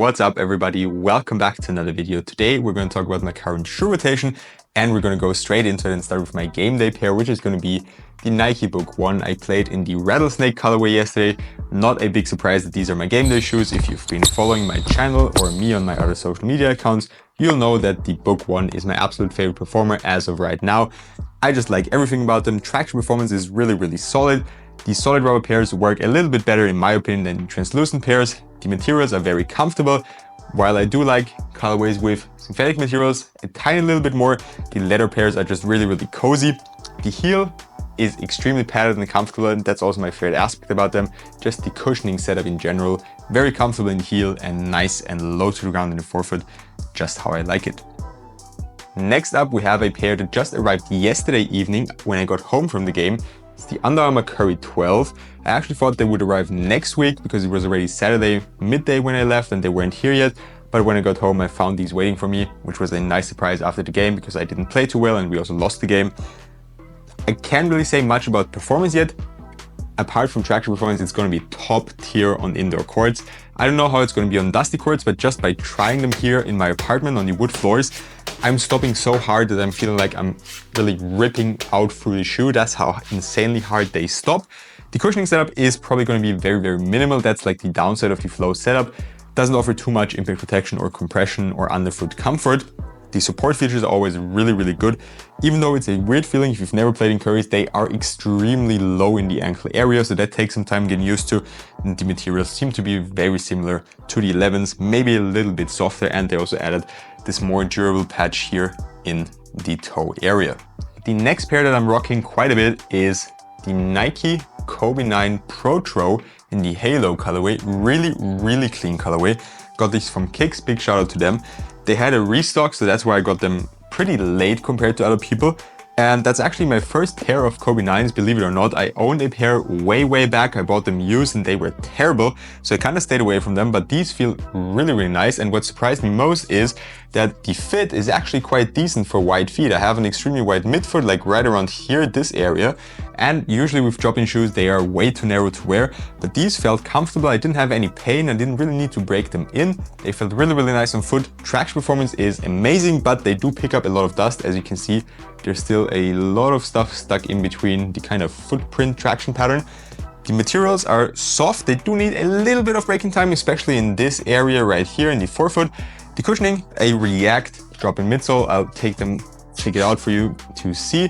What's up everybody, welcome back to another video. Today we're going to talk about my current shoe rotation and we're going to go straight into it and start with my game day pair, which is going to be the Nike Book 1. I played in the Rattlesnake colorway yesterday. Not a big surprise that these are my game day shoes. If you've been following my channel or me on my other social media accounts, you'll know that the Book 1 is my absolute favorite performer as of right now. I just like everything about them. Traction performance is really solid. The solid rubber pairs work a little bit better in my opinion than the translucent pairs. The materials are very comfortable. While I do like colorways with synthetic materials a tiny little bit more, the leather pairs are just really cozy. The heel is extremely padded and comfortable, and that's also my favorite aspect about them. Just the cushioning setup in general, very comfortable in the heel and nice and low to the ground in the forefoot, just how I like it. Next up, we have a pair that just arrived yesterday evening when I got home from the game. It's the Under Armour Curry 12. I actually thought they would arrive next week because it was already Saturday midday when I left and they weren't here yet. But when I got home, I found these waiting for me, which was a nice surprise after the game because I didn't play too well and we also lost the game. I can't really say much about performance yet. Apart from traction performance, it's going to be top tier on indoor courts. I don't know how it's going to be on dusty courts, but just by trying them here in my apartment on the wood floors, I'm stopping so hard that I'm feeling like I'm really ripping out through the shoe. That's how insanely hard they stop. The cushioning setup is probably going to be very minimal. That's like the downside of the Flow setup. Doesn't offer too much impact protection or compression or underfoot comfort. The support features are always really good. Even though it's a weird feeling if you've never played in Currys, they are extremely low in the ankle area, so that takes some time getting used to. And the materials seem to be very similar to the 11s, maybe a little bit softer, and they also added this more durable patch here in the toe area. The next pair that I'm rocking quite a bit is the Nike Kobe 9 Protor in the Halo colorway. Really clean colorway. Got these from Kicks, big shout out to them. They had a restock, so that's why I got them pretty late compared to other people. And that's actually my first pair of Kobe 9s, believe it or not. I owned a pair way back. I bought them used and they were terrible, so I kind of stayed away from them, but these feel really nice. And what surprised me most is that the fit is actually quite decent for wide feet. I have an extremely wide midfoot, like right around here, this area. And usually with drop-in shoes, they are way too narrow to wear, but these felt comfortable. I didn't have any pain. I didn't really need to break them in. They felt really nice on foot. Traction performance is amazing, but they do pick up a lot of dust. As you can see, there's still a lot of stuff stuck in between the kind of footprint traction pattern. The materials are soft. They do need a little bit of braking time, especially in this area right here in the forefoot. The cushioning, a React drop-in midsole. I'll check it out for you to see.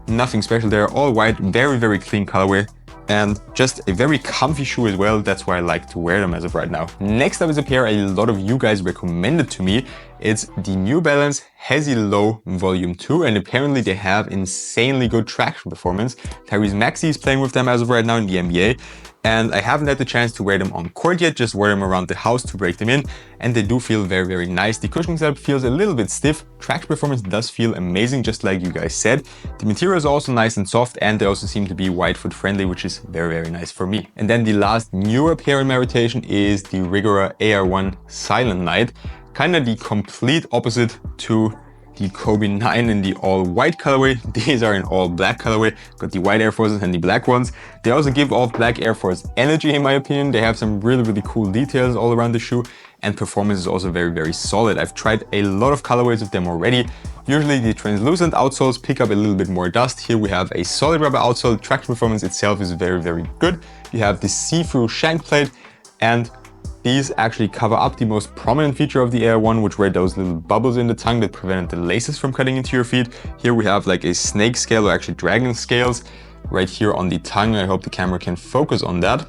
Nothing special there, all white, very clean colorway, and just a very comfy shoe as well. That's why I like to wear them as of right now. Next up is a pair a lot of you guys recommended to me. It's the New Balance Hesy Low Volume 2, and apparently they have insanely good traction performance. Tyrese Maxey is playing with them as of right now in the NBA, and I haven't had the chance to wear them on court yet, just wear them around the house to break them in, and they do feel very nice. The cushioning setup feels a little bit stiff. Traction performance does feel amazing, just like you guys said. The material is also nice and soft, and they also seem to be wide foot friendly, which is very nice for me. And then the last newer pair in my rotation is the Rigora AR1 Silent Night. Kind of the complete opposite to the Kobe 9 in the all white colorway. These are in all black colorway. Got the white Air Forces and the black ones. They also give off black Air Force energy in my opinion. They have some really cool details all around the shoe, and performance is also very solid. I've tried a lot of colorways of them already. Usually the translucent outsoles pick up a little bit more dust. Here we have a solid rubber outsole. Traction performance itself is very good. You have the see-through shank plate, and these actually cover up the most prominent feature of the Air 1, which were those little bubbles in the tongue that prevented the laces from cutting into your feet. Here we have like a snake scale, or actually dragon scales, right here on the tongue. I hope the camera can focus on that.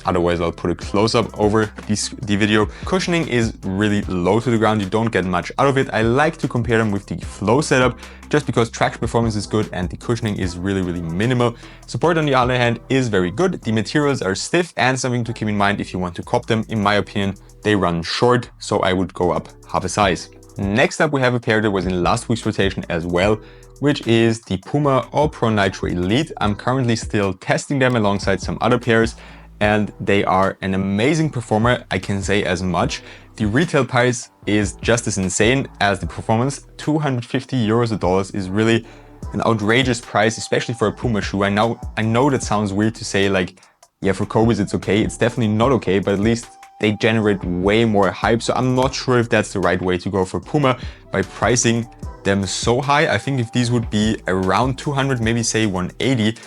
Otherwise, I'll put a close-up over the video. Cushioning is really low to the ground. You don't get much out of it. I like to compare them with the Flow setup just because traction performance is good and the cushioning is really minimal. Support on the other hand is very good. The materials are stiff, and something to keep in mind if you want to cop them. In my opinion, they run short, so I would go up half a size. Next up, we have a pair that was in last week's rotation as well, which is the Puma All Pro Nitro Elite. I'm currently still testing them alongside some other pairs, and they are an amazing performer. I can say as much. The retail price is just as insane as the performance. 250 euros a dollar is really an outrageous price, especially for a Puma shoe. I know that sounds weird to say, like, yeah, for Kobe's it's okay. It's definitely not okay, but at least they generate way more hype. So I'm not sure if that's the right way to go for Puma by pricing them so high. I think if these would be around 200, maybe say 180,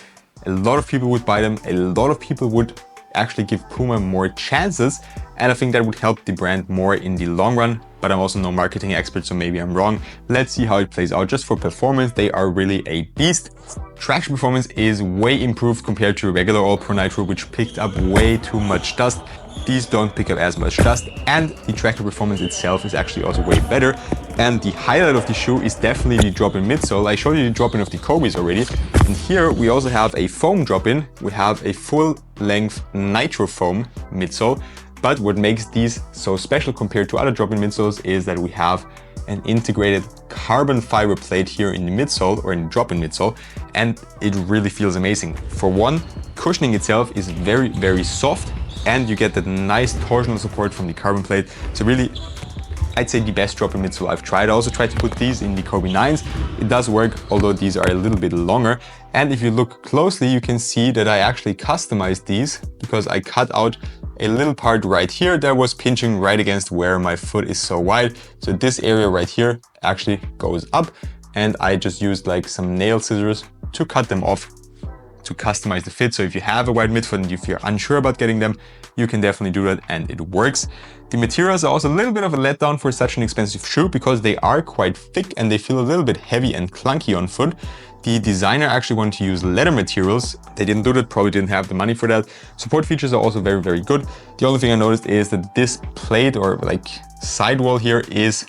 a lot of people would buy them. A lot of people would actually give Puma more chances. And I think that would help the brand more in the long run. But I'm also no marketing expert, so maybe I'm wrong. Let's see how it plays out. Just for performance, they are really a beast. Traction performance is way improved compared to regular All Pro Nitro, which picked up way too much dust. These don't pick up as much dust, and the traction performance itself is actually also way better. And the highlight of the shoe is definitely the drop-in midsole. I showed you the drop-in of the Kobe's already. And here we also have a foam drop-in. We have a full-length nitro foam midsole. But what makes these so special compared to other drop-in midsoles is that we have an integrated carbon fiber plate here in the midsole, or in the drop-in midsole, and it really feels amazing. For one, cushioning itself is very, very soft, and you get that nice torsional support from the carbon plate. So really, I'd say the best drop-in midsole I've tried. I also tried to put these in the Kobe 9s. It does work, although these are a little bit longer. And if you look closely, you can see that I actually customized these because I cut out a little part right here that was pinching right against where my foot is so wide. So this area right here actually goes up, and I just used like some nail scissors to cut them off to customize the fit. So if you have a wide midfoot and if you're unsure about getting them, you can definitely do that, and it works. The materials are also a little bit of a letdown for such an expensive shoe because they are quite thick and they feel a little bit heavy and clunky on foot. The designer actually wanted to use leather materials. They didn't do that, probably didn't have the money for that. Support features are also very, very good. The only thing I noticed is that this plate, or like sidewall here, is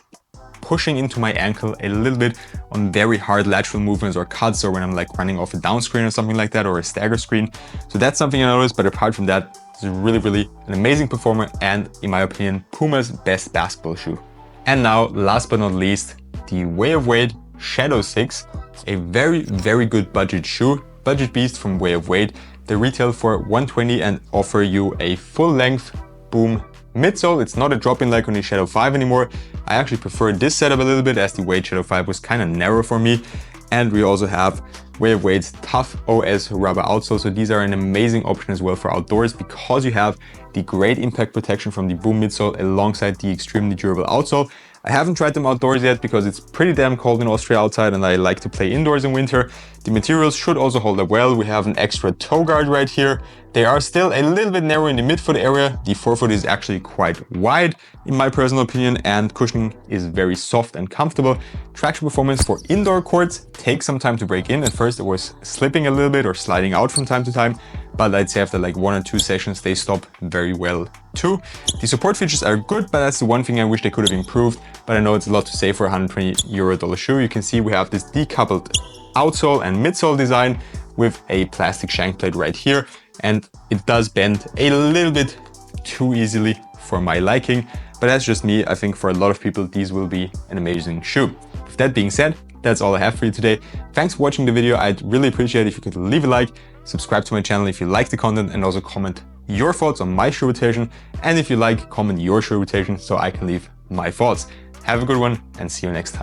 pushing into my ankle a little bit on very hard lateral movements or cuts, or when I'm like running off a down screen or something like that, or a stagger screen. So that's something I noticed, but apart from that, it's really, really an amazing performer, and in my opinion, Puma's best basketball shoe. And now, last but not least, the Way of Wade Shadow 6, a very, very good budget shoe, budget beast from Way of Wade. They retail for 120 and offer you a full-length boom midsole. It's not a drop-in like on the Shadow 5 anymore. I actually prefer this setup a little bit, as the Wade Shadow 5 was kind of narrow for me. And we also have Way of Wade's Tough OS rubber outsole. So these are an amazing option as well for outdoors because you have the great impact protection from the boom midsole alongside the extremely durable outsole. I haven't tried them outdoors yet because it's pretty damn cold in Austria outside and I like to play indoors in winter. The materials should also hold up well. We have an extra toe guard right here. They are still a little bit narrow in the midfoot area. The forefoot is actually quite wide in my personal opinion, and cushioning is very soft and comfortable. Traction performance for indoor courts takes some time to break in. At first it was slipping a little bit or sliding out from time to time, but I'd say after like 1 or 2 sessions they stop very well too. The support features are good, but that's the one thing I wish they could have improved. But I know it's a lot to say for a $120 shoe. You can see we have this decoupled outsole and midsole design with a plastic shank plate right here, and it does bend a little bit too easily for my liking, but that's just me. I think for a lot of people these will be an amazing shoe. With that being said, that's all I have for you today. Thanks for watching the video. I'd really appreciate it if you could leave a like, subscribe to my channel if you like the content, and also comment your thoughts on my shoe rotation. And if you like, comment your shoe rotation so I can leave my thoughts. Have a good one and see you next time.